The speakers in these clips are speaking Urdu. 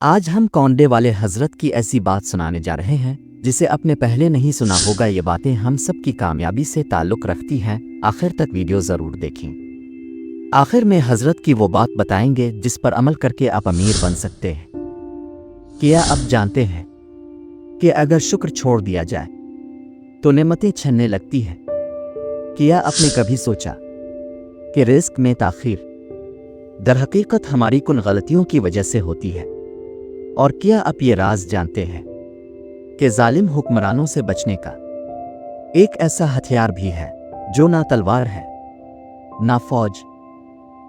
آج ہم کونڈے والے حضرت کی ایسی بات سنانے جا رہے ہیں جسے اپنے پہلے نہیں سنا ہوگا۔ یہ باتیں ہم سب کی کامیابی سے تعلق رکھتی ہیں۔ آخر تک ویڈیو ضرور دیکھیں۔ آخر میں حضرت کی وہ بات بتائیں گے جس پر عمل کر کے آپ امیر بن سکتے ہیں۔ کیا آپ جانتے ہیں کہ اگر شکر چھوڑ دیا جائے تو نعمتیں چھننے لگتی ہیں؟ کیا آپ نے کبھی سوچا کہ رزق میں تاخیر در حقیقت ہماری کن غلطیوں کی وجہ سے ہوتی ہے؟ اور کیا آپ یہ راز جانتے ہیں کہ ظالم حکمرانوں سے بچنے کا ایک ایسا ہتھیار بھی ہے جو نہ تلوار ہے نہ فوج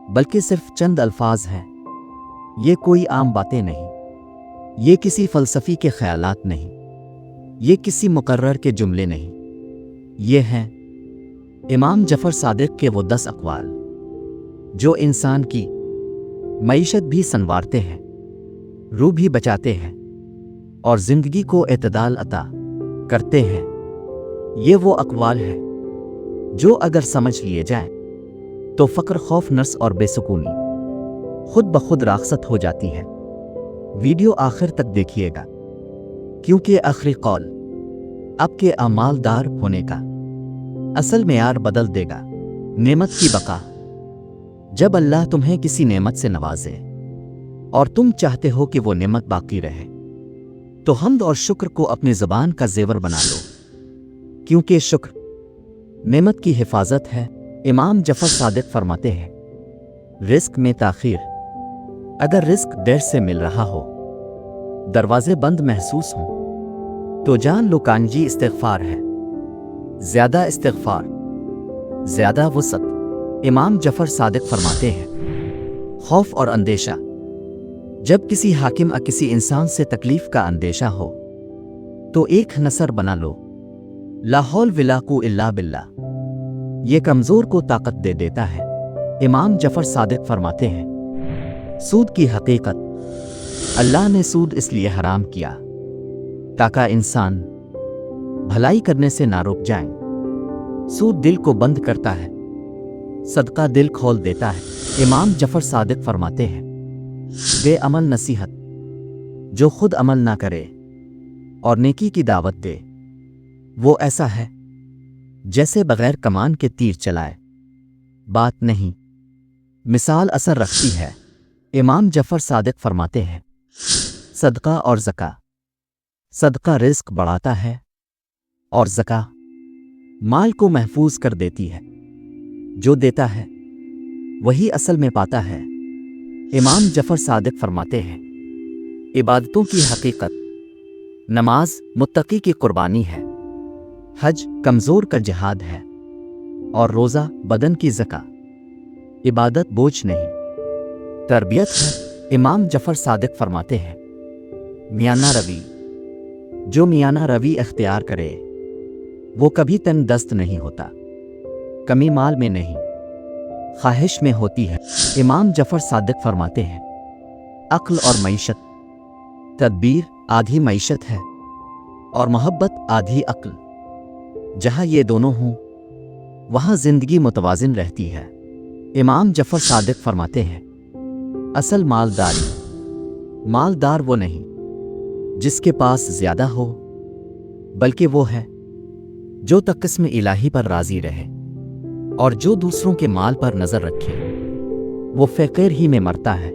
بلکہ صرف چند الفاظ ہیں؟ یہ کوئی عام باتیں نہیں، یہ کسی فلسفی کے خیالات نہیں، یہ کسی مقرر کے جملے نہیں، یہ ہیں امام جعفر صادق کے وہ 10 اقوال جو انسان کی معیشت بھی سنوارتے ہیں، روح بھی بچاتے ہیں اور زندگی کو اعتدال عطا کرتے ہیں۔ یہ وہ اقوال ہیں جو اگر سمجھ لیے جائیں تو فقر، خوف، نرس اور بے سکونی خود بخود راخصت ہو جاتی ہے۔ ویڈیو آخر تک دیکھیے گا کیونکہ آخری قول آپ کے اعمال دار ہونے کا اصل معیار بدل دے گا۔ نعمت کی بقا۔ جب اللہ تمہیں کسی نعمت سے نوازے اور تم چاہتے ہو کہ وہ نعمت باقی رہے تو حمد اور شکر کو اپنی زبان کا زیور بنا لو، کیونکہ شکر نعمت کی حفاظت ہے۔ امام جعفر صادق فرماتے ہیں، رزق میں تاخیر۔ اگر رزق دیر سے مل رہا ہو، دروازے بند محسوس ہوں، تو جان لو کانجی استغفار ہے۔ زیادہ استغفار، زیادہ وسعت۔ امام جعفر صادق فرماتے ہیں، خوف اور اندیشہ۔ جب کسی حاکم یا کسی انسان سے تکلیف کا اندیشہ ہو تو ایک نثر بنا لو، لا حول ولا قوۃ الا باللہ۔ یہ کمزور کو طاقت دے دیتا ہے۔ امام جعفر صادق فرماتے ہیں، سود کی حقیقت۔ اللہ نے سود اس لیے حرام کیا تاکہ انسان بھلائی کرنے سے نہ رک جائیں۔ سود دل کو بند کرتا ہے، صدقہ دل کھول دیتا ہے۔ امام جعفر صادق فرماتے ہیں، بے عمل نصیحت۔ جو خود عمل نہ کرے اور نیکی کی دعوت دے وہ ایسا ہے جیسے بغیر کمان کے تیر چلائے۔ بات نہیں، مثال اثر رکھتی ہے۔ امام جعفر صادق فرماتے ہیں، صدقہ اور زکا۔ صدقہ رزق بڑھاتا ہے اور زکا مال کو محفوظ کر دیتی ہے۔ جو دیتا ہے وہی اصل میں پاتا ہے۔ امام جعفر صادق فرماتے ہیں، عبادتوں کی حقیقت۔ نماز متقی کی قربانی ہے، حج کمزور کا جہاد ہے، اور روزہ بدن کی زکا۔ عبادت بوجھ نہیں، تربیت ہے۔ امام جعفر صادق فرماتے ہیں، میانہ روی۔ جو میانہ روی اختیار کرے وہ کبھی تن دست نہیں ہوتا۔ کمی مال میں نہیں، خواہش میں ہوتی ہے۔ امام جعفر صادق فرماتے ہیں، عقل اور معیشت۔ تدبیر آدھی معیشت ہے اور محبت آدھی عقل۔ جہاں یہ دونوں ہوں وہاں زندگی متوازن رہتی ہے۔ امام جعفر صادق فرماتے ہیں، اصل مالدار وہ نہیں جس کے پاس زیادہ ہو، بلکہ وہ ہے جو قسم الہی پر راضی رہے اور جو دوسروں کے مال پر نظر رکھے وہ فقیر ہی میں مرتا ہے۔